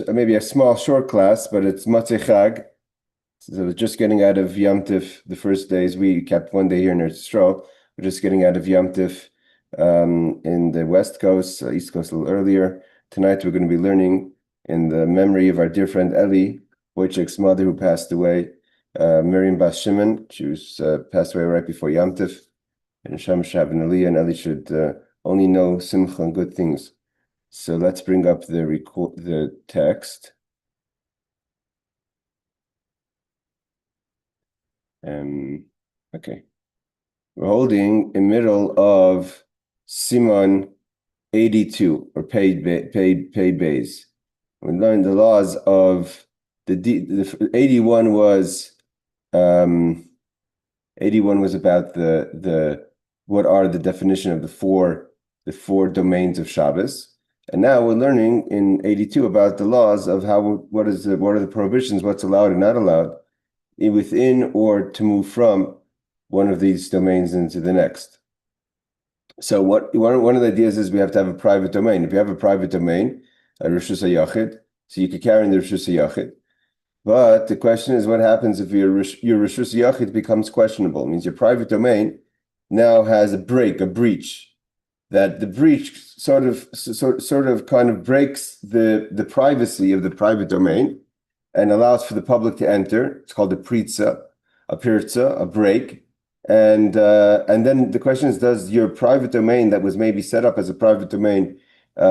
maybe a small short class, but it's Matzei Chag. So we're just getting out of Yom Tif the first days. We kept one day here in Eretz Yisrael. We're just getting out of Yom Tif in the West Coast, East Coast a little earlier. Tonight we're going to be learning in the memory of our dear friend Eli, Wojciech's mother who passed away, Miriam Bas Shimon. She was passed away right before Yom Tif. And Hashem should have an Aliyah, and Eli should only know simcha and good things. So let's bring up the text. Okay. We're holding in middle of Siman 82 or paid bays. We learned the laws of the 81 was 81 was about the what are the definition of the four domains of Shabbos. And now we're learning in 82 about the laws of what are the prohibitions, what's allowed and not allowed within or to move from one of these domains into the next. So one of the ideas is we have to have a private domain. If you have a private domain, a Rishus HaYachid, so you could carry in the Rishus HaYachid. But the question is, what happens if your Rishus HaYachid becomes questionable? It means your private domain now has a breach. That the breach sort of kind of breaks the privacy of the private domain and allows for the public to enter. It's called a pirza, a break. And then the question is, does your private domain that was maybe set up as a private domain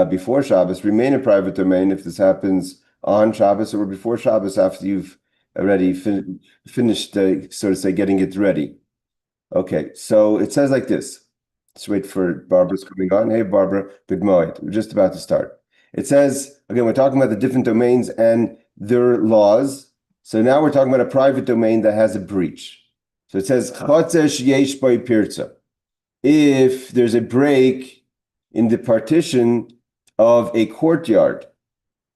before Shabbos remain a private domain if this happens on Shabbos or before Shabbos after you've already finished, so to say, getting it ready? Okay, so it says like this. Let's wait for Barbara's coming on. Hey, Barbara, good morning. We're just about to start. It says, again, we're talking about the different domains and their laws. So now we're talking about a private domain that has a breach. So it says, if there's a break in the partition of a courtyard.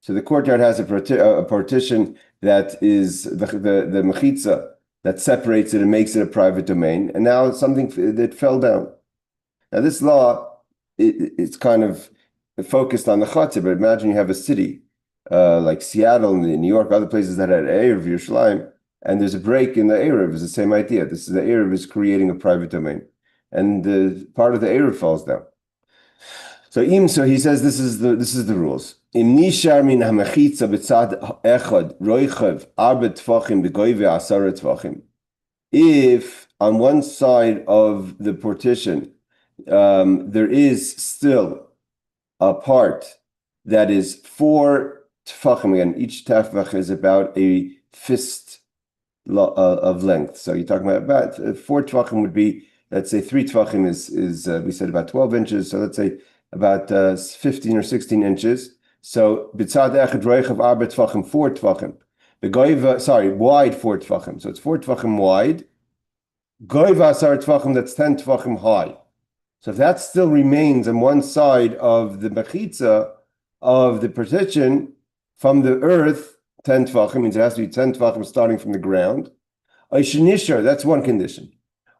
So the courtyard has a partition that is the mechitza that separates it and makes it a private domain. And now it's something that fell down. Now this law, it's kind of focused on the chatzah, but imagine you have a city like Seattle and New York, other places that had Erev, Yerushalayim, and there's a break in the Erev. It's the same idea. The Erev is creating a private domain, and the part of the Erev falls down. So he says this is the rules. Im nishar min hamechitza b'tzad echad roichav arba tfachim b'goyve asara tfachim. If on one side of the partition there is still a part that is 4 tefachim. Again, each tefach is about a fist of length. So you're talking about 4 tefachim would be, let's say 3 tefachim is we said about 12 inches. So let's say about 15 or 16 inches. So b'tzad echad roichav arba tefachim, 4 tefachim. Wide 4 tefachim. So it's 4 tefachim wide. Goyva asar tefachim, that's 10 tefachim high. So if that still remains on one side of the mechitza of the partition from the earth, 10 tefachim, means it has to be 10 tefachim starting from the ground. Oishnishar, that's one condition.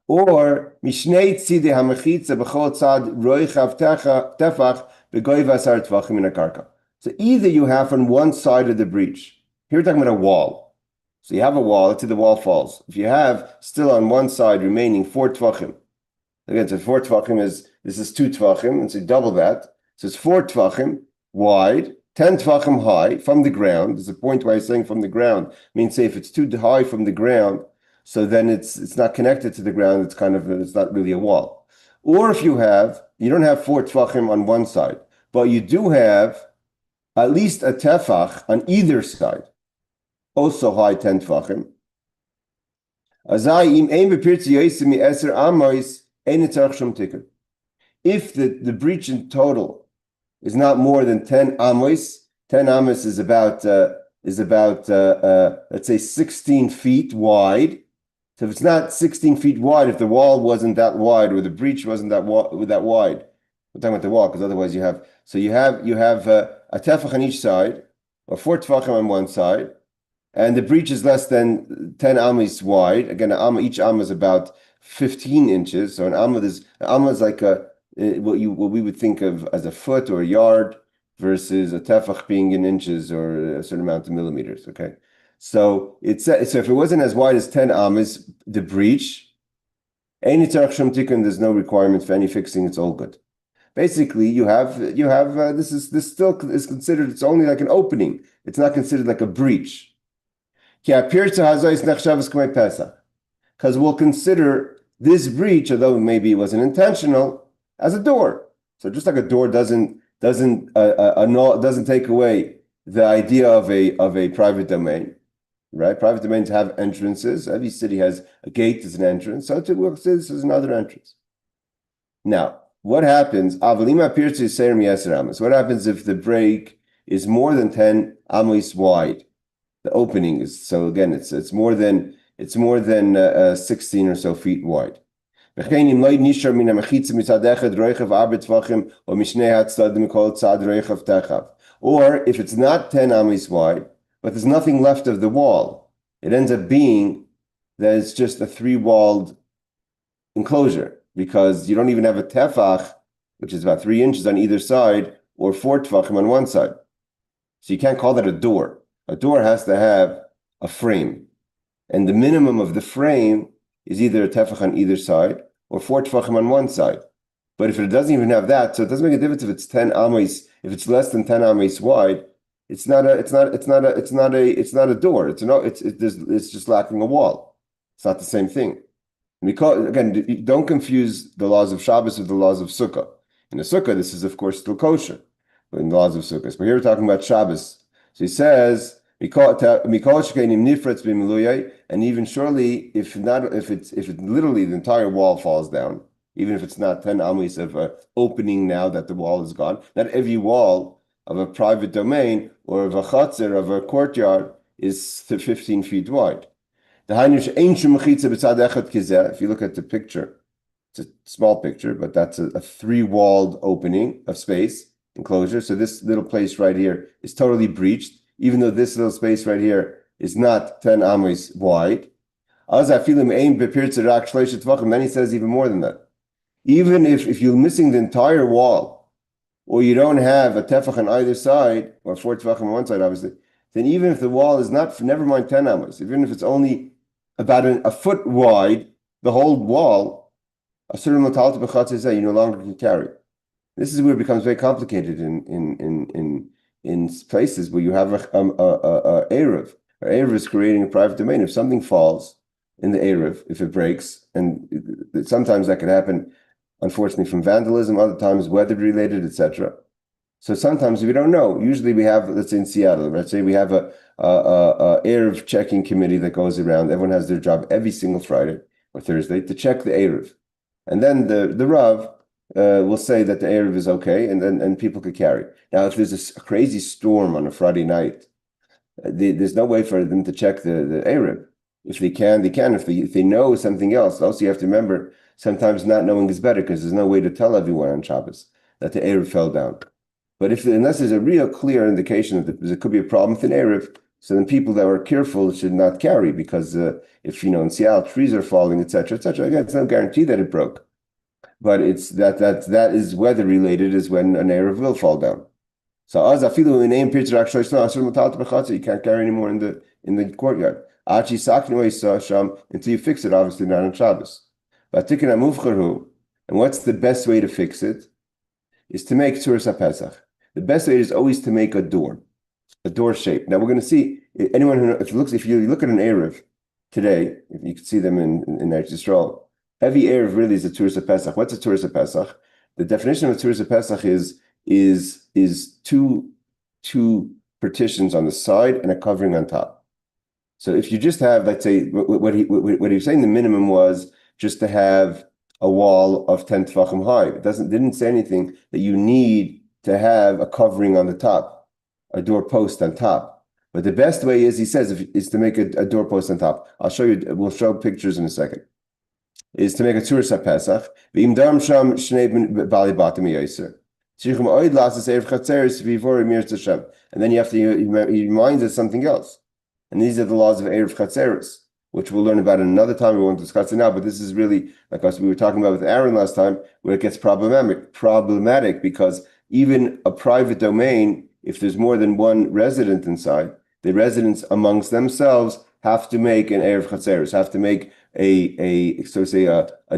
Or mishnei tzidei hamechitza b'chol tzad roichav tefach b'goyva asar tefachim in a karka. So either you have on one side of the breach. Here we're talking about a wall. So you have a wall, let's say the wall falls. If you have still on one side remaining 4 tefachim, again, so 4 tefachim this is 2 tefachim, and so double that. So it's 4 tefachim wide, 10 tefachim high from the ground. There's a point where I'm saying from the ground. Means say if it's too high from the ground, so then it's not connected to the ground. It's not really a wall. Or if you don't have 4 tefachim on one side, but you do have at least a tefach on either side, also high 10 tefachim. Azai im ein bepirtzi yosim mi eser amois. If the breach in total is not more than 10 amos, 10 amos is about let's say 16 feet wide. So if it's not 16 feet wide, if the wall wasn't that wide or the breach wasn't that wide, we're talking about the wall because otherwise you have a tefach on each side or 4 tefachim on one side, and the breach is less than 10 amos wide. Again, each amma is about 15 inches. So an amma is like what we would think of as a foot or a yard versus a tefach being in inches or a certain amount of millimeters. Okay, so if it wasn't as wide as 10 amas, the breach, there's no requirement for any fixing. It's all good. Basically, you have this still is considered. It's only like an opening. It's not considered like a breach. Because we'll consider this breach, although maybe it wasn't intentional, as a door. So just like a door doesn't take away the idea of a private domain, right? Private domains have entrances. Every city has a gate as an entrance. So we'll say this is another entrance. Now, what happens? What happens if the break is more than 10 amos wide? The opening is, so again, it's more than 16 or so feet wide. Or if it's not 10 amos wide, but there's nothing left of the wall, it ends up being that it's just a 3-walled enclosure, because you don't even have a tefach, which is about 3 inches on either side, or 4 tefachim on one side. So you can't call that a door. A door has to have a frame. And the minimum of the frame is either a tefach on either side or 4 tefachim on one side. But if it doesn't even have that, so it doesn't make a difference if it's 10 amos, if it's less than 10 amos wide, it's not a door. It's just lacking a wall. It's not the same thing. Again, don't confuse the laws of Shabbos with the laws of Sukkah. In the Sukkah, this is of course still kosher, but in the laws of Sukkah. But here we're talking about Shabbos. So he says, and even surely, if it literally the entire wall falls down, even if it's not 10 amos of an opening now that the wall is gone, not every wall of a private domain or of a chatzir, of a courtyard, is 15 feet wide. If you look at the picture, it's a small picture, but that's a 3-walled opening of space, enclosure. So this little place right here is totally breached, even though this little space right here is not 10 amos wide. Then he says even more than that. Even if you're missing the entire wall, or you don't have a tefach on either side, or 4 tefachim on one side, obviously, then even if the wall is not, never mind 10 amos, even if it's only about a foot wide, the whole wall, a certain matalta b'chatzah you no longer can carry. This is where it becomes very complicated in places where you have a Erev. Erev is creating a private domain. If something falls in the Erev, if it breaks, and sometimes that could happen, unfortunately, from vandalism, other times weather-related, etc. So sometimes we don't know. Usually we have, let's say in Seattle, let's say we have a Erev checking committee that goes around. Everyone has their job every single Friday or Thursday to check the Erev. And then the Rav will say that the Erev is okay, and people could carry. Now, if there's a crazy storm on a Friday night, there's no way for them to check the Erev. If they can, they can. If they know something else, also you have to remember, sometimes not knowing is better, because there's no way to tell everyone on Shabbos that the Erev fell down. But unless there's a real clear indication that there could be a problem with an Erev, so then people that are careful should not carry, because if in Seattle trees are falling, etc., again, it's no guarantee that it broke. But it's that is weather related, is when an Erev will fall down. So you can't carry anymore in the courtyard. Until you fix it, obviously not on Shabbos. And what's the best way to fix it? Is to make Tzuras HaPesach. The best way is always to make a door shape. Now we're going to see, anyone who if you look at an Erev today, if you can see them in Eretz Yisrael, every Erev really is a Tzuras HaPesach. What's a Tzuras HaPesach? The definition of a Tzuras HaPesach is two partitions on the side and a covering on top. So if you just have, let's say, what he was saying, the minimum was just to have a wall of 10 tefachim high. It didn't say anything that you need to have a covering on the top, a doorpost on top. But the best way is, he says, is to make a doorpost on top. I'll show you. We'll show pictures in a second. Is to make a Tzuras HaPesach. And then you have to, he reminds us something else. And these are the laws of Erev Chatzeres, which we'll learn about another time. We won't discuss it now, but this is really, like us we were talking about with Aaron last time, where it gets problematic, because even a private domain, if there's more than one resident inside, the residents amongst themselves have to make an Erev Chatzeros, have to make a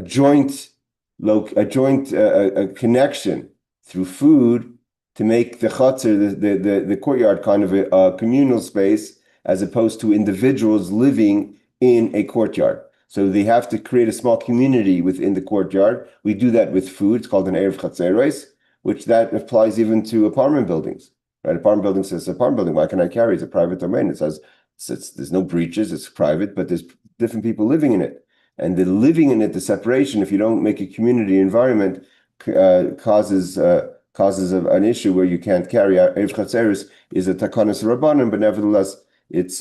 joint connection through food to make the Chatzer, the courtyard, kind of a communal space, as opposed to individuals living in a courtyard. So they have to create a small community within the courtyard. We do that with food. It's called an Erev Chatzeros, which that applies even to apartment buildings. Right? Apartment building says apartment building. Why can I carry? It's a private domain. It says there's no breaches. It's private, but there's different people living in it, and the living in it, the separation, if you don't make a community environment, causes an issue where you can't carry out. Erev Chatzeros is a takanas rabbanan, but nevertheless, it's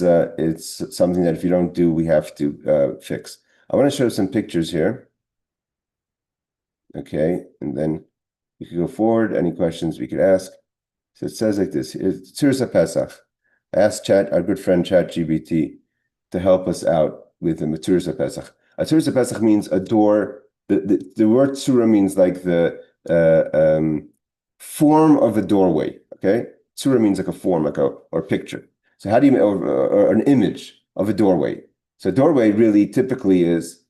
something that if you don't do, we have to fix. I want to show some pictures here. Okay, and then we can go forward. Any questions we could ask? So it says like this: it's Tzursa Pesach. I asked our good friend ChatGPT to help us out with the Tzursa Pesach. A Tzursa Pesach means a door. The word Tzura means like the form of a doorway. Okay, Tzura means like a form, like or picture. So how do you or an image of a doorway? So doorway really typically is,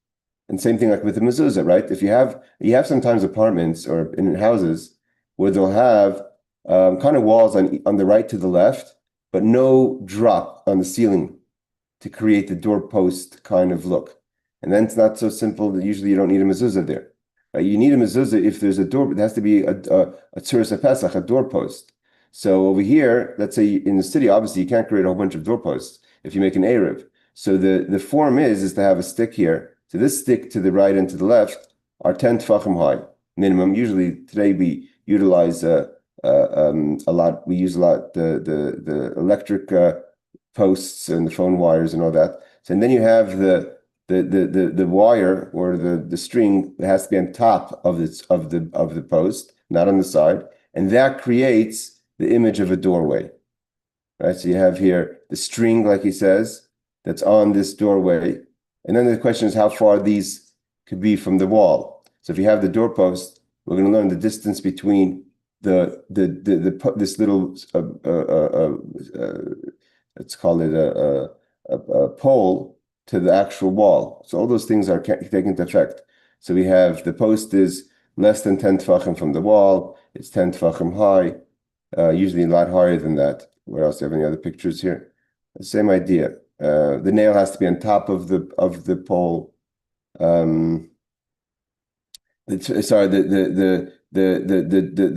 and same thing like with the mezuzah, right? If you have sometimes apartments or in houses where they'll have kind of walls on the right to the left, but no drop on the ceiling to create the doorpost kind of look. And then it's not so simple that usually you don't need a mezuzah there. Right? You need a mezuzah if there's a door. It has to be a tzursa pesach, a doorpost. So over here, let's say in the city, obviously you can't create a whole bunch of doorposts if you make an Erev. So the form is to have a stick here. So this stick to the right and to the left are 10 tefachim high minimum. Usually today we utilize a lot. We use a lot the electric posts and the phone wires and all that. So and then you have the wire or the string that has to be on top of the post, not on the side, and that creates the image of a doorway. Right. So you have here the string, like he says, that's on this doorway, and then the question is how far these could be from the wall. So if you have the doorpost, we're going to learn the distance between this little let's call it a pole to the actual wall. So all those things are taken into effect. So we have the post is less than 10 tefachim from the wall. It's 10 tefachim high, usually a lot higher than that. Where else? Do you have any other pictures here? The same idea. The nail has to be on top of the pole. The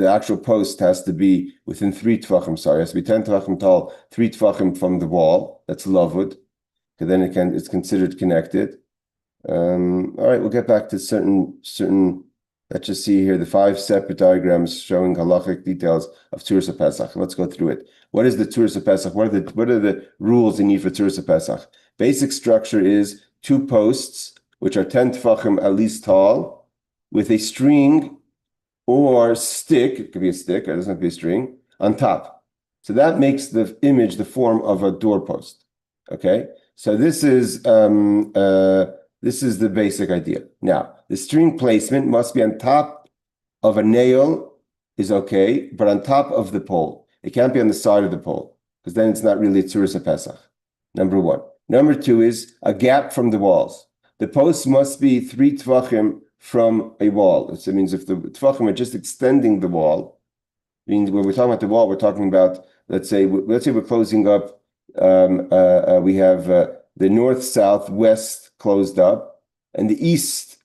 actual post has to be within 3 tefachim. Sorry, it has to be 10 tefachim tall, 3 tefachim from the wall. That's lavud. Because then it's considered connected. All right, we'll get back to certain. Let's just see here the 5 separate diagrams showing halachic details of Tzursa Pesach. Let's go through it. What is the Tzursa Pesach? What are the rules you need for Tzursa Pesach? Basic structure is 2 posts, which are 10 tefachim at least tall, with a string or stick. It could be a stick. It doesn't have to be a string on top. So that makes the image the form of a doorpost. Okay. So this is the basic idea. Now, the string placement must be on top of a nail, is okay, but on top of the pole. It can't be on the side of the pole, because then it's not really a Tzursa Pesach. Number 1. Number 2 is a gap from the walls. The posts must be 3 tefachim from a wall. So it means if the tefachim are just extending the wall, means when we're talking about the wall, we're talking about, let's say we're closing up. We have the north, south, west closed up, and the east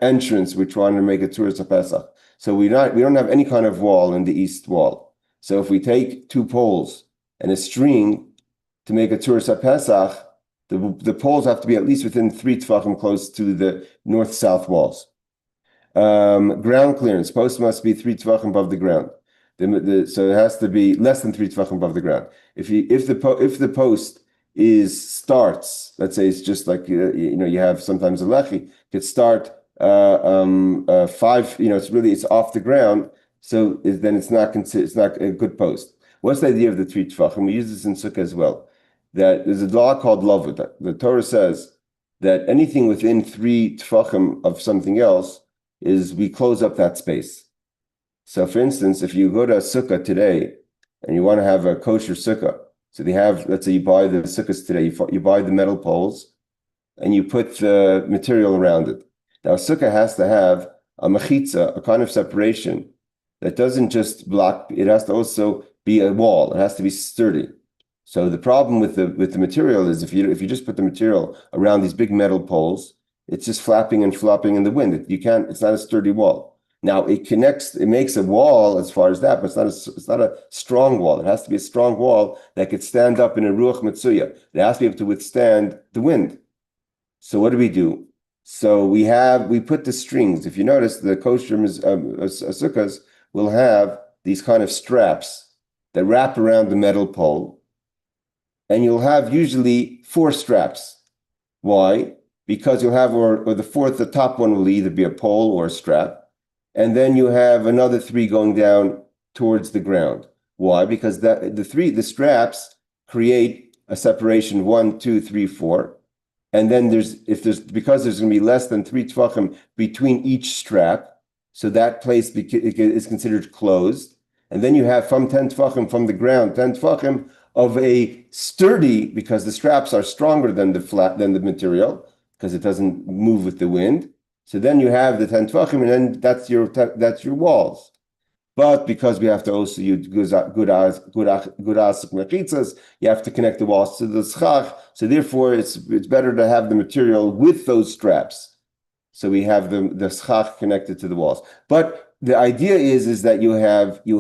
entrance we're trying to make a Tzursa Pesach. So we don't have any kind of wall in the east wall. So if we take 2 poles and a string to make a Tzursa Pesach, the poles have to be at least within 3 tefachim close to the north-south walls. Ground clearance, post must be 3 tefachim above the ground. So it has to be less than 3 tefachim above the ground. If the post starts, let's say it's just like you have sometimes a lechi, could start 5. It's off the ground. So then it's not a good post. What's the idea of the 3 tefachim? We use this in Sukkah as well. That there's a law called lavud. The Torah says that anything within 3 tefachim of something else is we close up that space. So for instance, if you go to a sukkah today and you want to have a kosher sukkah, so they have, let's say you buy the sukkahs today, you buy the metal poles and you put the material around it. Now a sukkah has to have a mechitza, a kind of separation that doesn't just block, it has to also be a wall, it has to be sturdy. So the problem with the material is if you just put the material around these big metal poles, it's just flapping and flopping in the wind. It's not a sturdy wall. Now it makes a wall as far as that, but it's not a strong wall. It has to be a strong wall that could stand up in a ruach matsuya. It has to be able to withstand the wind. So what do? So we put the strings. If you notice, the kosher sukkahs will have these kind of straps that wrap around the metal pole, and you'll have usually 4 straps. Why? Because you'll have, or the top one will either be a pole or a strap, and then you have another 3 going down towards the ground. Why? Because the straps create a separation 1, 2, 3, 4. And then because there's going to be less than 3 tefachim between each strap, so that place is considered closed. And then you have from 10 tefachim from the ground, 10 tefachim of a sturdy, because the straps are stronger than the material, because it doesn't move with the wind. So then you have the 10 tefachim, and then that's your walls. But because we have to also use good mechitzas, you have to connect the walls to the schach. So therefore, it's better to have the material with those straps. So we have the schach connected to the walls. But the idea is that you have 3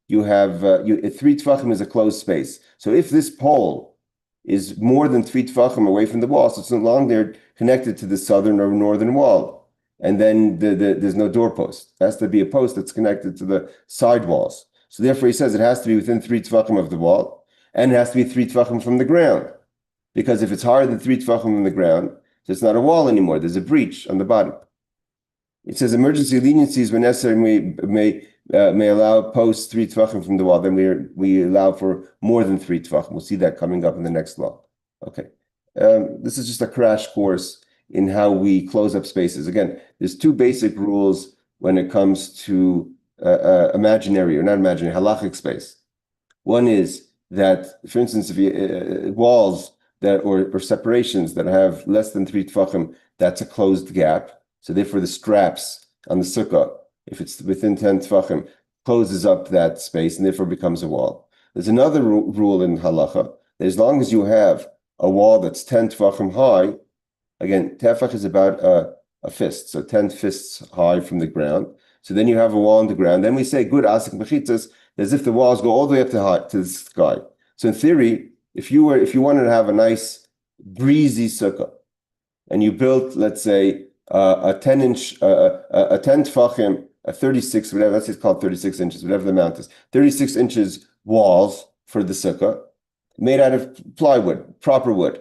tefachim is a closed space. So if this pole is more than 3 tefachim away from the wall, so it's no longer connected to the southern or northern wall. And then there's no doorpost. It has to be a post that's connected to the side walls. So therefore, he says it has to be within 3 tefachim of the wall, and it has to be 3 tefachim from the ground. Because if it's higher than 3 tefachim from the ground, so it's not a wall anymore. There's a breach on the bottom. It says emergency leniencies when necessary may allow posts 3 tefachim from the wall. Then we allow for more than 3 tefachim. We'll see that coming up in the next law. Okay, this is just a crash course in how we close up spaces. Again, there's 2 basic rules when it comes to imaginary or not imaginary, halachic space. One is that, for instance, if you walls that or separations that have less than 3 tefachim, that's a closed gap. So therefore, the straps on the sukkah, if it's within 10 tefachim, closes up that space and therefore becomes a wall. There's another rule in halacha that as long as you have a wall that's 10 tefachim high, again, tefach is about a fist, so 10 fists high from the ground. So then you have a wall on the ground. Then we say good asik mechitzas, as if the walls go all the way up to the sky. So in theory, if you wanted to have a nice breezy sukkah, and you built, let's say, a 10 tefachim, a 36, whatever, let's just call it 36 inches, whatever the amount is, 36 inches walls for the sukkah, made out of plywood, proper wood.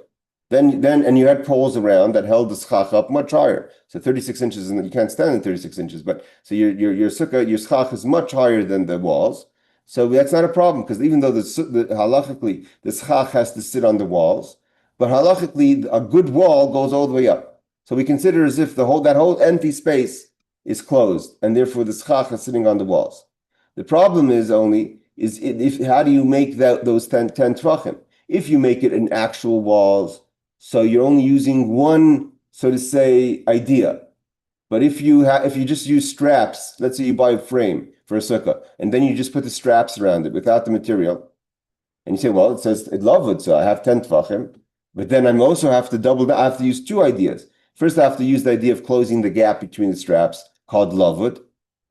And you had poles around that held the schach up much higher. So 36 inches, and you can't stand in 36 inches, but so your sukkah, your schach is much higher than the walls. So that's not a problem, because even though halachically the schach has to sit on the walls, but halachically a good wall goes all the way up. So we consider as if that whole empty space is closed, and therefore the schach is sitting on the walls. The problem is how do you make those 10 tefachim? If you make it in actual walls, so you're only using one, so to say, idea. But if you just use straps, let's say you buy a frame for a sukkah, and then you just put the straps around it without the material, and you say, well, it says lavud, so I have 10 tefachim, but then I also have to I have to use 2 ideas. First, I have to use the idea of closing the gap between the straps, called lavud,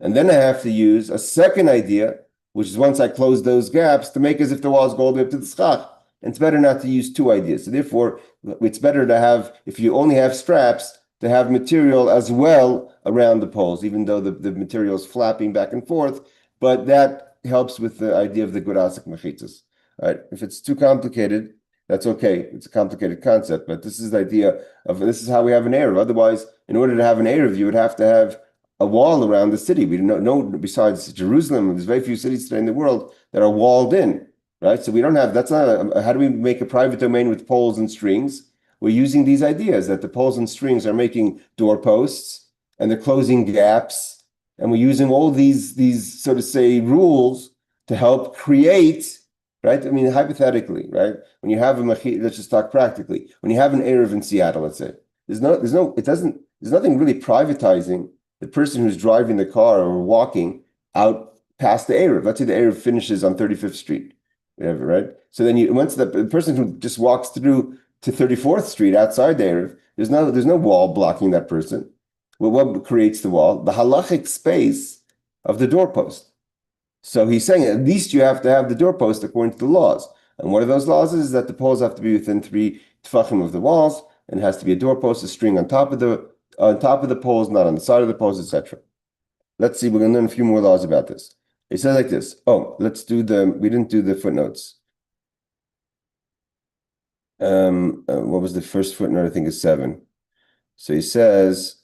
and then I have to use a second idea, which is once I close those gaps, to make as if the walls go all the way up to the schach. And it's better not to use 2 ideas. So therefore, it's better to have, if you only have straps, to have material as well around the poles, even though the material is flapping back and forth. But that helps with the idea of the good asik mechitzas. All right. If it's too complicated, that's okay. It's a complicated concept, but this is the idea of, this is how we have an Erev. Otherwise, in order to have an Erev, you would have to have a wall around the city. We don't know, besides Jerusalem, there's very few cities today in the world that are walled in. Right, so we don't have. That's not. How do we make a private domain with poles and strings? We're using these ideas that the poles and strings are making doorposts and they're closing gaps And we're using all these so to say rules to help create, right? I mean, hypothetically, right? When you have let's just talk practically. When you have an Erev in Seattle, let's say, there's nothing really privatizing the person who's driving the car or walking out past the Erev. Let's say the Erev finishes on 35th Street, whatever, right? So then once the person who just walks through to 34th Street outside the Erev, there's no wall blocking that person. Well, what creates the wall? The halachic space of the doorpost. So he's saying at least you have to have the doorpost according to the laws. And one of those laws is that the poles have to be within 3 tefachim of the walls, and it has to be a doorpost, a string on top of the poles, not on the side of the poles, etc. Let's see, we're going to learn a few more laws about this. He says like this. Oh, we didn't do the footnotes. What was the first footnote? I think is 7. So he says,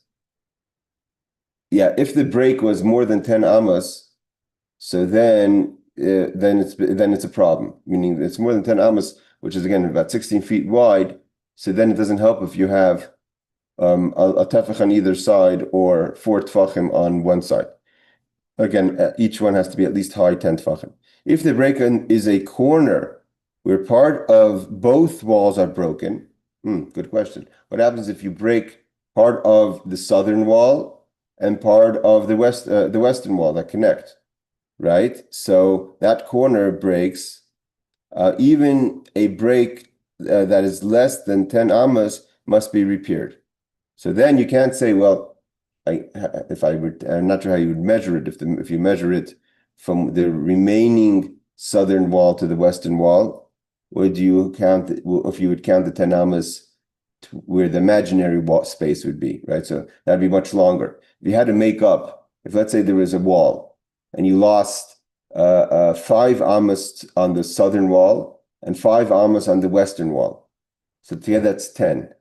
yeah, if the break was more than 10 amas, so then it's a problem. Meaning it's more than 10 amas, which is again about 16 feet wide. So then it doesn't help if you have a tefach on either side or 4 tefachim on one side. Again, each one has to be at least high 10 tefachim. If the break is a corner where part of both walls are broken, good question. What happens if you break part of the southern wall and part of the western wall that connect, right? So that corner breaks. Even a break that is less than 10 amas must be repaired. So then you can't say, well, I'm not sure how you would measure it. If you measure it from the remaining southern wall to the western wall, would you count? If you would count the 10 amas to where the imaginary wall space would be, right? So that'd be much longer. If you had to make up, if let's say there was a wall and you lost 5 amas on the southern wall and 5 amas on the western wall, so together that's 10.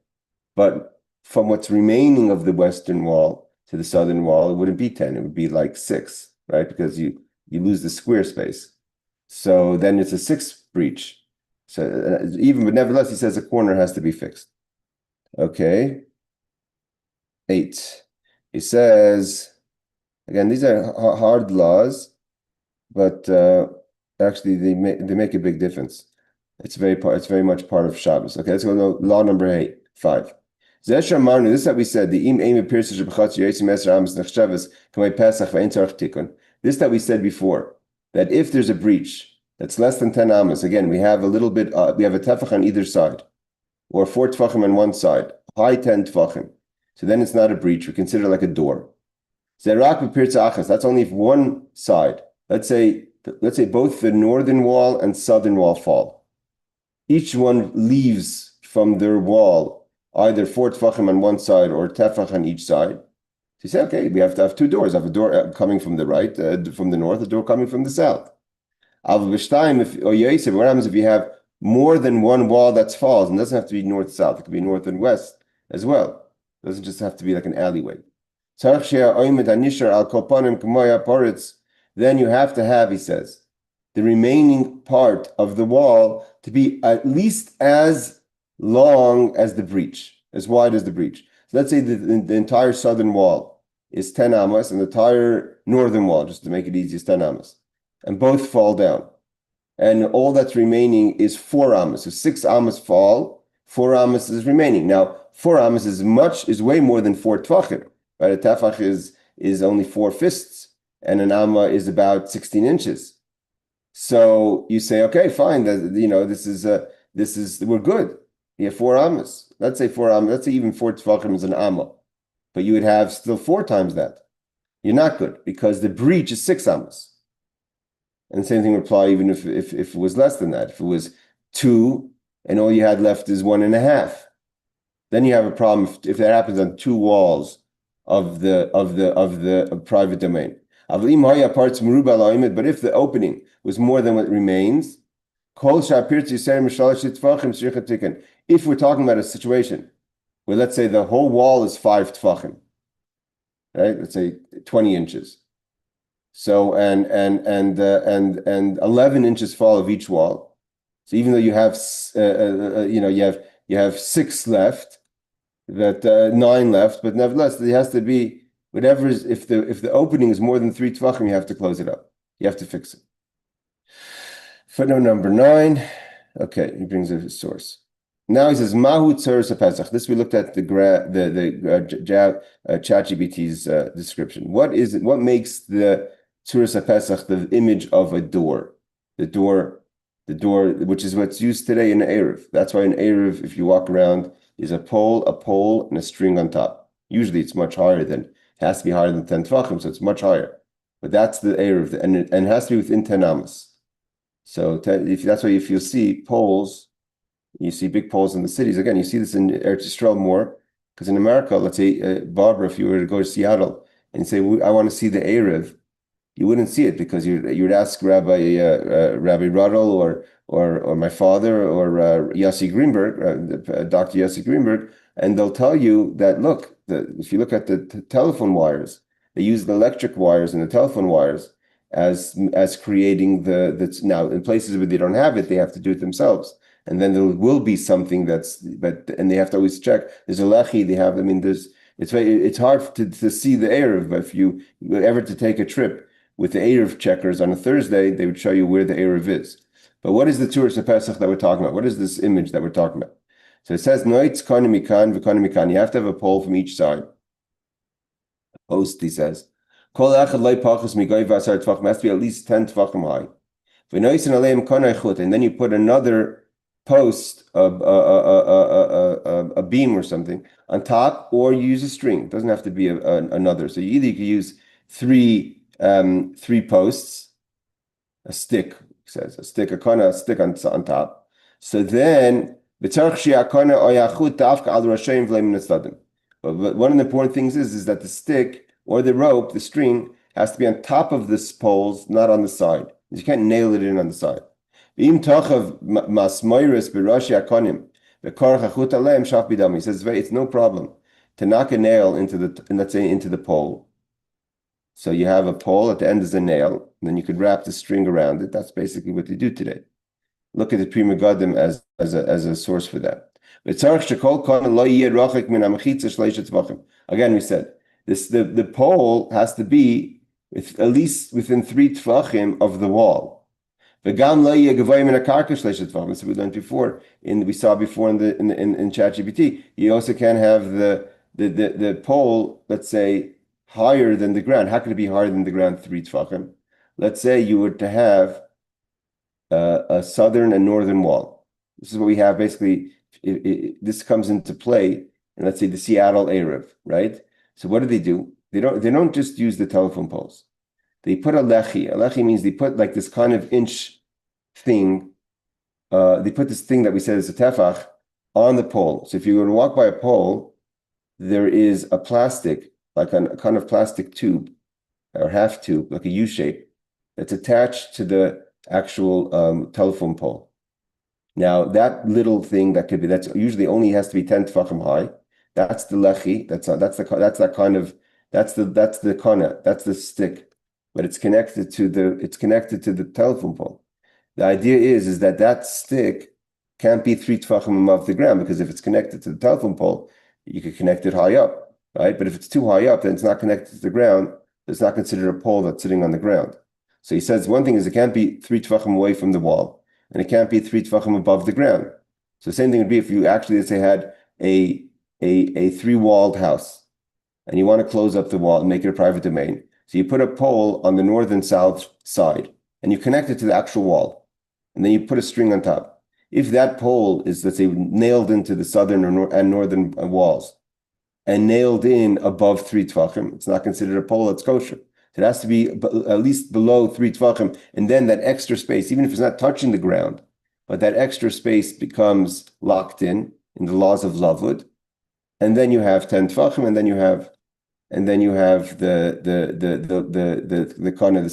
But from what's remaining of the western wall to the southern wall, it wouldn't be 10. It would be like 6, right? Because you lose the square space. So then it's a 6 breach. So but nevertheless, he says a corner has to be fixed. Okay. 8. He says, again, these are hard laws, but actually they make a big difference. It's very much part of Shabbos. Okay, let's go to law number 5. This is what we said. This that we said before, that if there's a breach that's less than 10 amas, again, we have a little bit, we have a tefach on either side, or 4 tefachim on one side, high 10 tefachim. So then it's not a breach. We consider it like a door. That's only if one side, let's say both the northern wall and southern wall fall. Each one leaves from their wall either 4 tefachim on one side or tefach on each side. So you say, okay, we have to have 2 doors. I have a door coming from the right, from the north, a door coming from the south. What happens if you have more than one wall that's falls? And it doesn't have to be north-south. It could be north and west as well. It doesn't just have to be like an alleyway. Then you have to have, he says, the remaining part of the wall to be at least as long as the breach, as wide as the breach. So let's say the entire southern wall is 10 amas and the entire northern wall, just to make it easy, is 10 amas. And both fall down. And all that's remaining is 4 amas. So 6 amas fall, 4 amas is remaining. Now, 4 amas is way more than 4 tefachim. Right? A tefach is only 4 fists, and an amma is about 16 inches. So you say, okay, fine. This is we're good. You have 4 amas. Let's say 4 amas. Let's say even 4 tefachim is an amma, but you would have still 4 times that. You're not good because the breach is 6 amas. And the same thing would apply even if it was less than that. If it was 2 and all you had left is 1.5, then you have a problem if that happens on 2 walls of the private domain. But if the opening was more than what remains, if we're talking about a situation where let's say the whole wall is 5 tefachim, right? Let's say 20 inches. So and 11 inches fall of each wall. So even though you have you have 6 left, that 9 left, but nevertheless there has to be Whatever is, if the opening is more than 3 tvachim, you have to close it up. You have to fix it. Footnote number 9. Okay, he brings a source. Now he says Mahu Tzuras HaPesach. This we looked at the ChatGPT's description. What is it? What makes the Tzuras HaPesach the image of a door? The door, which is what's used today in Erev. That's why in Erev, if you walk around, is a pole, and a string on top. Usually, it's much higher than. It has to be higher than 10 tvachim, so it's much higher. But that's the Erev, and it has to be within 10 amas. So that's why if you see poles. You see big poles in the cities. Again, you see this in Eretz Yisrael more, because in America, let's say, Barbara, if you were to go to Seattle and say, I want to see the Erev, you wouldn't see it because you would ask Rabbi Ruddle or my father or Yossi Greenberg, Dr. Yossi Greenberg, and they'll tell you that, look, if you look at the telephone wires, they use the electric wires and the telephone wires as creating now in places where they don't have it, they have to do it themselves. And then there will be something and they have to always check. There's a lechi, they have, it's hard to see the Erev, but if you were ever to take a trip with the Erev checkers on a Thursday, they would show you where the Erev is. But what is the Tzuras HaPesach that we're talking about? What is this image that we're talking about? So it says, Noitz kani mikan v'kani mikan. You have to have a pole from each side. A post, he says. Kol echad lo pachas migoy v'asar tvachim. Has to be at least 10 tvachim high. V'noitzin aleim konei chut. And then you put another post, a beam or something on top, or you use a string. It doesn't have to be another. So you can use three posts, a stick, says a stick on top. So then but one of the important things is that the stick or the rope, the string, has to be on top of the poles, not on the side. You can't nail it in on the side. He says it's no problem to knock a nail into the pole. So you have a pole, at the end is a nail, and then you could wrap the string around it. That's basically what they do today. Look at the Pri Megadim as a source for that. Again, we said this: the pole has to be at least within 3 tvachim of the wall. So we learned before we saw before in ChatGPT. You also can have the pole, let's say, higher than the ground. How could it be higher than the ground 3 tvachim? Let's say you were to have a southern and northern wall. This is what we have basically. This comes into play in, let's say, the Seattle Erev, right? So what do? They don't just use the telephone poles. They put a lechi. A lechi means they put like this kind of inch thing. They put this thing that we said is a tefach on the pole. So if you were to walk by a pole, there is a plastic, like a kind of plastic tube or half tube, like a U shape, that's attached to the actual telephone pole. Now that little thing that's usually only has to be 10 tefachim high. That's the lechi. That's the stick. But it's connected to the telephone pole. The idea is that stick can't be 3 tvachim above the ground, because if it's connected to the telephone pole, you could connect it high up, right? But if it's too high up, then it's not connected to the ground. It's not considered a pole that's sitting on the ground. So he says one thing is it can't be 3 tvachim away from the wall, and it can't be 3 tvachim above the ground. So the same thing would be if you actually, let's say, had a 3-walled house, and you want to close up the wall and make it a private domain. So you put a pole on the north and south side, and you connect it to the actual wall, and then you put a string on top. If that pole is, let's say, nailed into the southern and northern walls, and nailed in above 3 tvachim, it's not considered a pole that's kosher. So it has to be at least below 3 tvachim, and then that extra space, even if it's not touching the ground, but that extra space becomes locked in the laws of Lavud, and then you have 10 tvachim, and then you have the kind of the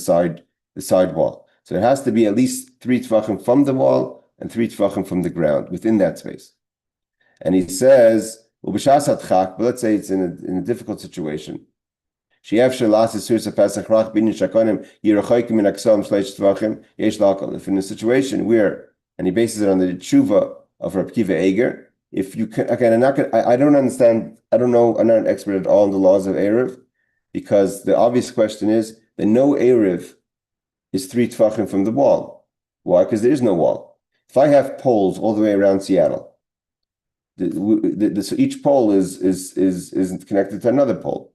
side wall. So it has to be at least 3 tvachim from the wall and 3 tvachim from the ground within that space. And he says, but let's say it's in a difficult situation. If in a situation where, and he bases it on the tshuva of Reb Kiva Eger, if you can, again, I don't understand, I don't know, I'm not an expert at all in the laws of Erev, because the obvious question is that no Erev is 3 Tvachim from the wall. Why? Because there is no wall. If I have poles all the way around Seattle, so each pole is connected to another pole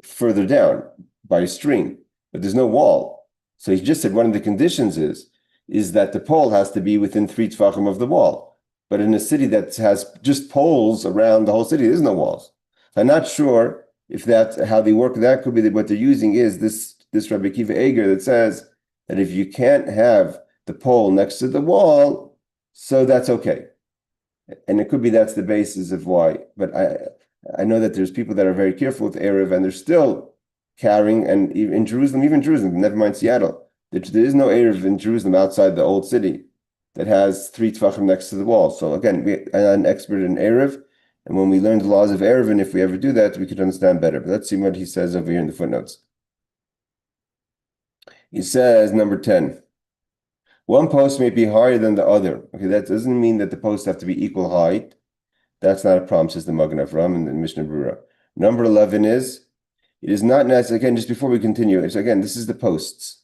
further down by a string, but there's no wall. So he just said one of the conditions is that the pole has to be within 3 Tvachim of the wall. But in a city that has just poles around the whole city, there's no walls. So I'm not sure if that's how they work. That could be that what they're using is this Rabbi Akiva Eger that says that if you can't have the pole next to the wall, so that's okay. And it could be that's the basis of why. But I know that there's people that are very careful with Erev and they're still carrying, and in Jerusalem, never mind Seattle, there is no Erev in Jerusalem outside the old city that has 3 Tvachim next to the wall. So again, I'm an expert in Erev, and when we learn the laws of Erev, and if we ever do that, we could understand better. But let's see what he says over here in the footnotes. He says, number 10, one post may be higher than the other. Okay, that doesn't mean that the posts have to be equal height. That's not a problem, says the Magen Avram and the Mishnah Brura. Number 11 is, it is not necessary, again, just before we continue, it's again, this is the posts.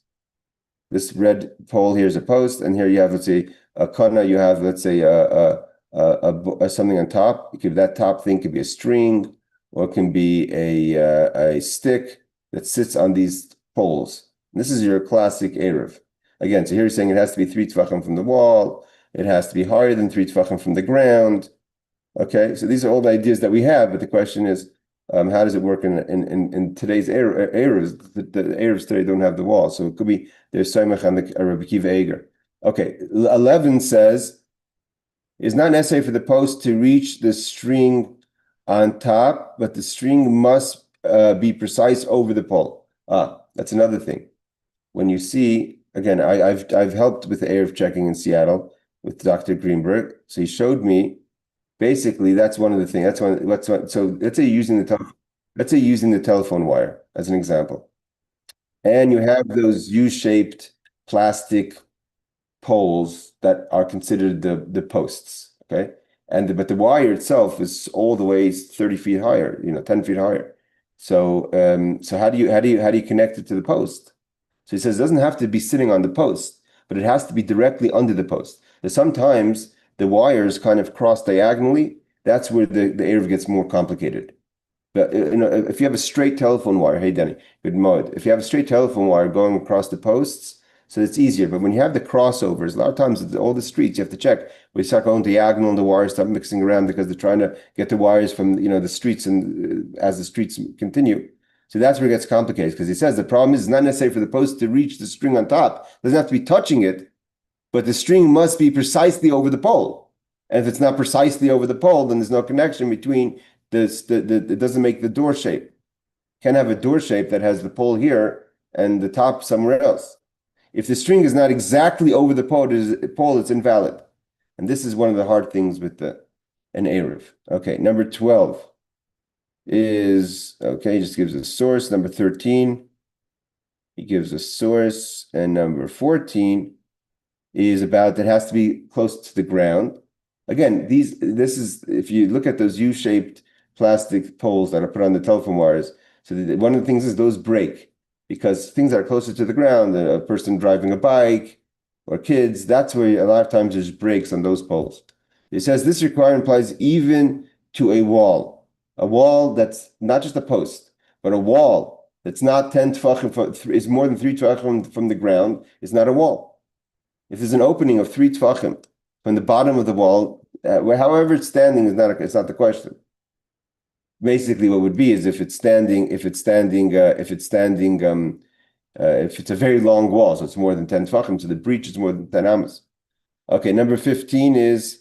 This red pole here is a post, and here you have, let's say, a kana, you have, let's say, something on top. That top thing could be a string, or it can be a stick that sits on these poles. And this is your classic Erev. Again, so here he's saying it has to be 3 Tvachim from the wall, it has to be higher than 3 Tvachim from the ground. Okay, so these are all the ideas that we have, but the question is, how does it work in today's Erevs? The Erevs today don't have the wall, so it could be there's Saimach on the Rabbi Akiva Eger. Okay, 11 says, it's not necessary for the post to reach the string on top, but the string must be precise over the pole. That's another thing. When you see, again, I've helped with the Erev checking in Seattle with Dr. Greenberg, so he showed me. Basically, that's one of the things. So let's say using the telephone wire as an example, and you have those U-shaped plastic poles that are considered the posts. Okay, but the wire itself is all the way 30 feet higher, 10 feet higher. So how do you connect it to the post? So he says it doesn't have to be sitting on the post, but it has to be directly under the post. There's sometimes the wires kind of cross diagonally. That's where the Erev gets more complicated. But if you have a straight telephone wire, hey Danny, good mode. If you have a straight telephone wire going across the posts, so it's easier. But when you have the crossovers, a lot of times all the streets you have to check. We start going diagonal, and the wires start mixing around because they're trying to get the wires from the streets, and as the streets continue. So that's where it gets complicated, because he says the problem is it's not necessary for the post to reach the string on top. It doesn't have to be touching it, but the string must be precisely over the pole. And if it's not precisely over the pole, then there's no connection between it doesn't make the door shape. Can't have a door shape that has the pole here and the top somewhere else. If the string is not exactly over the pole, it's invalid. And this is one of the hard things with an Erev. Okay, number 12 is, he just gives a source. Number 13, he gives a source. And number 14 is about it has to be close to the ground. Again, this is, if you look at those U-shaped plastic poles that are put on the telephone wires, so one of the things is those break, because things that are closer to the ground, a person driving a bike or kids, that's where a lot of times there's breaks on those poles. It says this requirement applies even to a wall that's not just a post, but a wall that's not 10 tefachim, is more than 3 tefachim from the ground, is not a wall. If there's an opening of 3 tefachim from the bottom of the wall, however it's standing, it's not the question. Basically, what would be is if it's a very long wall, so it's more than 10 tefachim, so the breach is more than 10 amas. Okay, number 15 is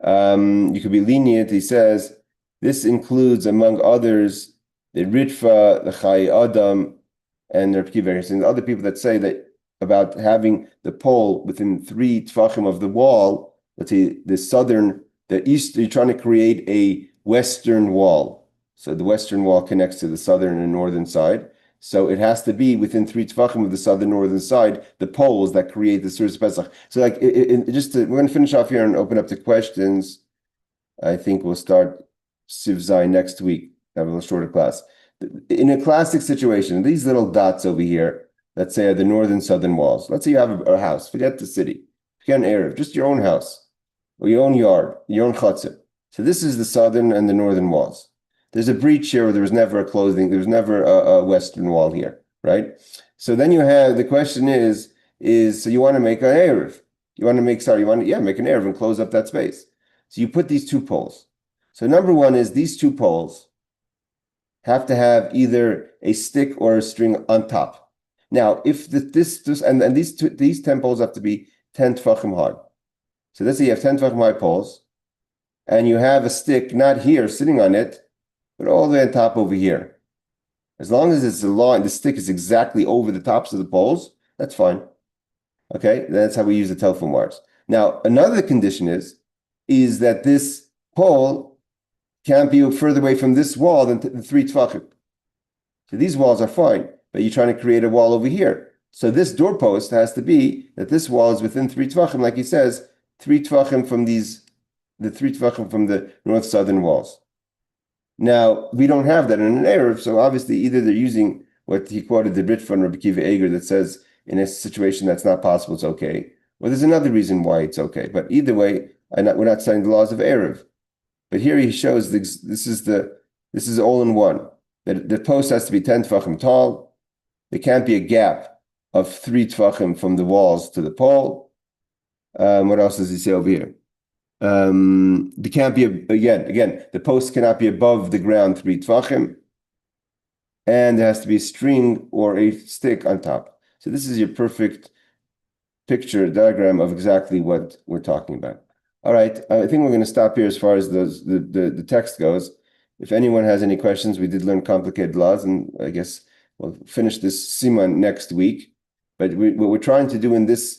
you could be lenient. He says this includes, among others, the Ritva, the Chai Adam, and the other people that say that about having the pole within 3 tefachim of the wall. Let's say the east, you're trying to create a western wall. So the western wall connects to the southern and northern side. So it has to be within 3 tefachim of the southern northern side, the poles that create the Suras Pesach. So we're going to finish off here and open up to questions. I think we'll start Siv Zai next week, have a little shorter class. in a classic situation, these little dots over here, let's say are the northern southern walls. Let's say you have a house. Forget the city. Forget an area. Just your own house or your own yard, your own chutzner. So this is the southern and the northern walls. There's a breach here where there was never a closing. There was never a western wall here, right? So then you have the question is so you want to make an erev. You want to make make an erev and close up that space. So you put these two poles. So number one is these two poles have to have either a stick or a string on top. Now, if these 10 poles have to be 10 tefachim high. So let's say you have 10 tefachim high poles, and you have a stick not here sitting on it, but all the way on top over here. As long as it's a line, the stick is exactly over the tops of the poles, that's fine. Okay, that's how we use the telephone wires. Now, another condition is that this pole can't be further away from this wall than the 3 tefachim. So these walls are fine, but you're trying to create a wall over here. So this doorpost has to be that this wall is within 3 tefachim, like he says, 3 tefachim from the 3 tefachim from the north-southern walls. Now, we don't have that in an erev, so obviously either they're using what he quoted, the Brit from Rabbi Kiva Eger, that says in a situation that's not possible, it's okay. Well, there's another reason why it's okay. But either way, we're not citing the laws of erev. But here he shows this is all in one. That the post has to be 10 tefachim tall. There can't be a gap of 3 tefachim from the walls to the pole. What else does he say over here? There can't be again. The post cannot be above the ground 3 tefachim, and there has to be a string or a stick on top. So this is your perfect picture diagram of exactly what we're talking about. All right, I think we're going to stop here as far as the text goes. If anyone has any questions, we did learn complicated laws, and I guess we'll finish this siman next week. But what we're trying to do in this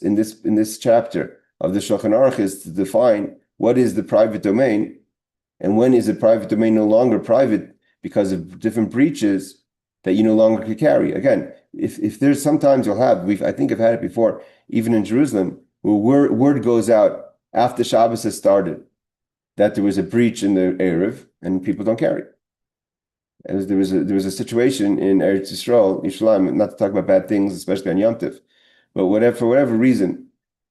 chapter of the Shulchan Aruch is to define what is the private domain, and when is the private domain no longer private because of different breaches that you no longer can carry. Again, if there's sometimes you'll have, I think I've had it before, even in Jerusalem, where word goes out after Shabbos has started that there was a breach in the Erev and people don't carry. There was a situation in Eretz Yisrael, Yerushalayim, not to talk about bad things, especially on Yom Tov, but for whatever reason,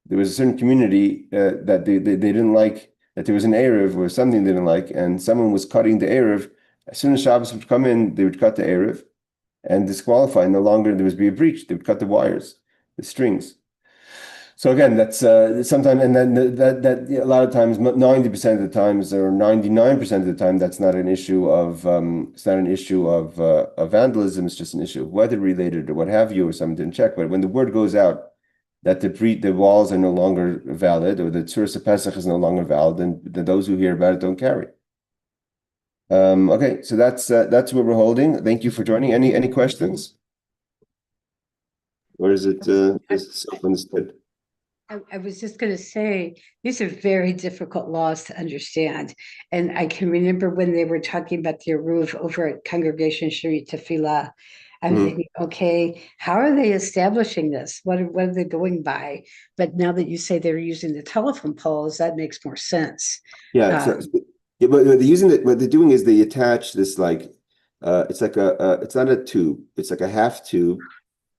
there was a certain community that they didn't like, that there was an Erev or something they didn't like, and someone was cutting the Erev. As soon as Shabbos would come in, they would cut the Erev and disqualify. No longer there would be a breach. They would cut the wires, the strings. So again, that's sometimes, and then that a lot of times, 90% of the times, or 99% of the time, that's not an issue of vandalism. It's just an issue of weather related or what have you, or someone didn't check. But when the word goes out that the walls are no longer valid, or the Tzuras of Pesach is no longer valid, then those who hear about it don't carry. Okay, so that's what we're holding. Thank you for joining. Any questions? Or is it understood? I was just going to say, these are very difficult laws to understand. And I can remember when they were talking about the Aruch over at Congregation Shari Tefillah. I'm thinking, okay, how are they establishing this? What are they going by? But now that you say they're using the telephone poles, that makes more sense. Yeah, but what they're doing is they attach this it's like it's not a tube, it's like a half tube.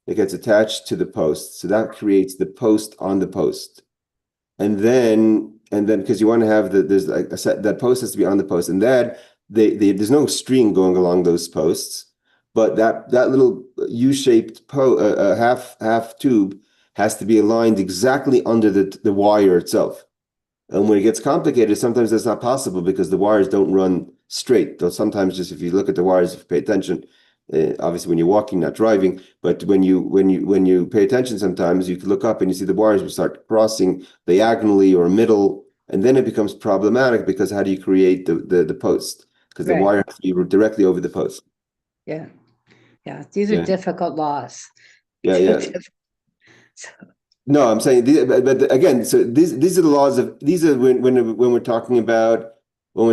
It gets attached to the post, so that creates the post on the post, and then because you want to have there's like a set, that post has to be on the post, and that there's no string going along those posts, but that little U-shaped half tube has to be aligned exactly under the wire itself. And when it gets complicated, sometimes that's not possible because the wires don't run straight. Though sometimes, just if you look at the wires, if you pay attention. Obviously, when you're walking, not driving, but when you pay attention, sometimes you can look up and you see the wires will start crossing diagonally or middle, and then it becomes problematic because how do you create the post? Because the wire has to be directly over the post. Yeah, these are difficult laws. Yeah. No, I'm saying, but again, so these are the laws of when we're talking about an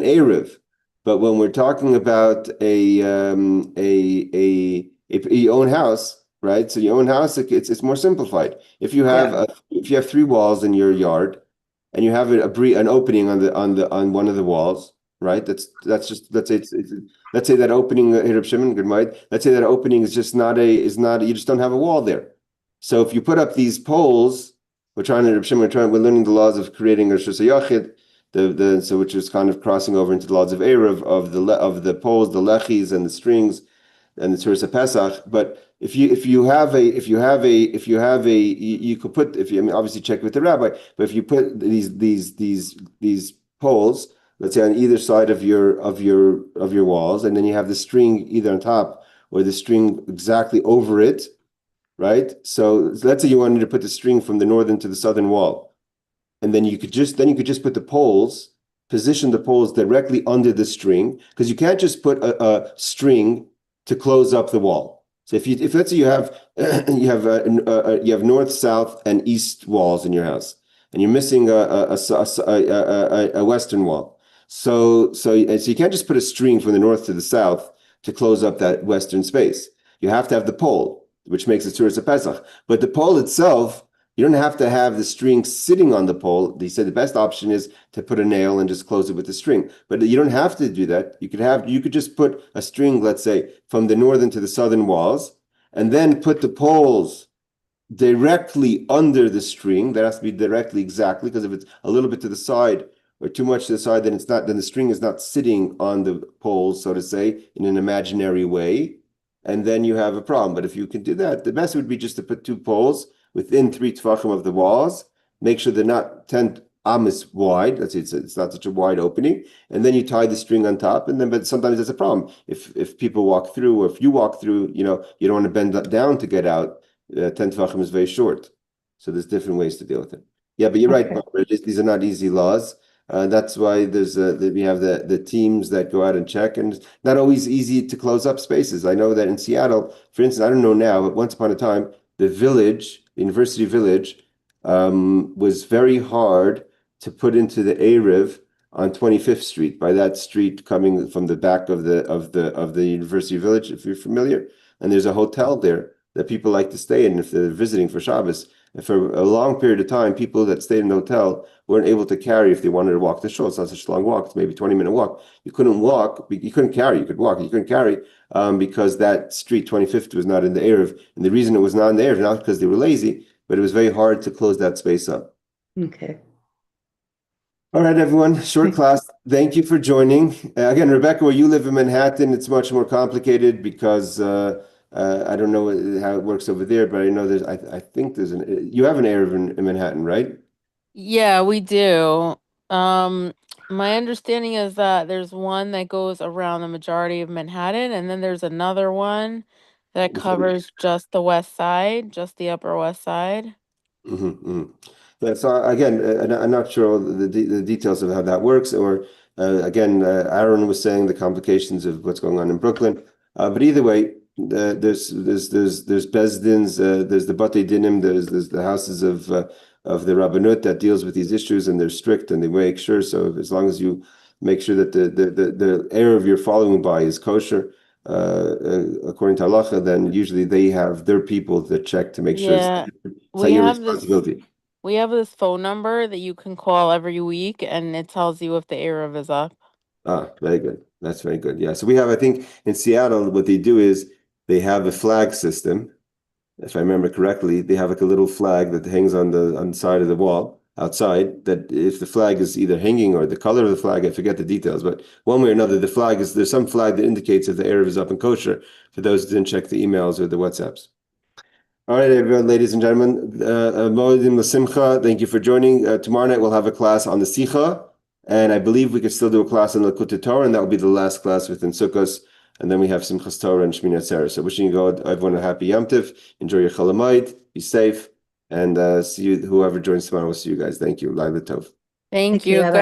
Erev. But when we're talking about your own house, right? So your own house, it's more simplified. If you have 3 walls in your yard, and you have an opening on one of the walls, right? That's just let's say let's say that opening, Reb Shimon, good night. Let's say that opening is just not you just don't have a wall there. So if you put up these poles, we're learning the laws of creating a Shus Yachid, so which is kind of crossing over into the laws of Erev of the poles, the lechis and the strings and the Tzuras Pesach. But if you have a you could put, if you, I mean, obviously check with the rabbi, but if you put these poles, let's say on either side of your walls, and then you have the string either on top or the string exactly over it, right? So let's say you wanted to put the string from the northern to the southern wall, and then you could just put the poles, position the poles directly under the string, because you can't just put a string to close up the wall. So if let's say you have you have north, south, and east walls in your house, and you're missing a western wall, so you can't just put a string from the north to the south to close up that western space. You have to have the pole, which makes it Tzuras Pesach. But the pole itself, you don't have to have the string sitting on the pole. They said the best option is to put a nail and just close it with the string. But you don't have to do that. You could just put a string, let's say, from the northern to the southern walls, and then put the poles directly under the string. That has to be directly exactly, because if it's a little bit to the side or too much to the side, then the string is not sitting on the poles, so to say, in an imaginary way. And then you have a problem. But if you can do that, the best would be just to put two poles within 3 tefachim of the walls. Make sure they're not 10 amas wide. Let's say it's not such a wide opening, and then you tie the string on top. And then, but sometimes there's a problem if people walk through, or if you walk through, you don't want to bend that down to get out. 10 tefachim is very short, so there's different ways to deal with it. Yeah, but you're right, Barbara. These are not easy laws. That's why we have the teams that go out and check, and it's not always easy to close up spaces. I know that in Seattle, for instance, I don't know now, but once upon a time, the University Village, was very hard to put into the Erev on 25th Street, by that street coming from the back of the University Village, if you're familiar. And there's a hotel there that people like to stay in if they're visiting for Shabbos. And for a long period of time, people that stayed in the hotel weren't able to carry if they wanted to walk the shul. It's not such a long walk. It's maybe 20-minute walk. You couldn't walk. You couldn't carry. You could walk. You couldn't carry because that street, 25th, was not in the Erev. And the reason it was not in the Erev, not because they were lazy, but it was very hard to close that space up. Okay. All right, everyone. Short class. Thank you for joining. Again, Rebecca, where you live in Manhattan, it's much more complicated because I don't know how it works over there, but I know I think you have an Erev in Manhattan, right? Yeah, we do. My understanding is that there's one that goes around the majority of Manhattan, and then there's another one that covers just the west side, just the Upper West Side. Yeah, so again, I'm not sure the details of how that works, or again, Aaron was saying the complications of what's going on in Brooklyn. But either way, there's Bezdins, there's the Batei Dinim, there's the houses of the Rabbanut that deals with these issues, and they're strict and they make sure. So as long as you make sure that the Erev you're following by is kosher, according to halacha, then usually they have their people that check to make sure it's not your responsibility. We have this phone number that you can call every week, and it tells you if the Erev is up. Ah, very good. That's very good. Yeah. So we have, I think in Seattle, what they do is they have a flag system. If I remember correctly, they have like a little flag that hangs on the side of the wall outside, that if the flag is either hanging or the color of the flag, I forget the details, but one way or another, there's some flag that indicates if the Erev is up and kosher, for those who didn't check the emails or the WhatsApps. All right, everyone, ladies and gentlemen, Moedim L'Simcha, thank you for joining. Tomorrow night we'll have a class on the Sicha, and I believe we could still do a class on the Likutei Torah, and that will be the last class within Sukkos, and then we have Simchas Torah and Shmini Atzeret. So wishing you everyone a happy Yom Tov, enjoy your Chol Hamoed, be safe, and see you, whoever joins tomorrow, we'll see you guys. Thank you. Laila Tov. Thank you. Good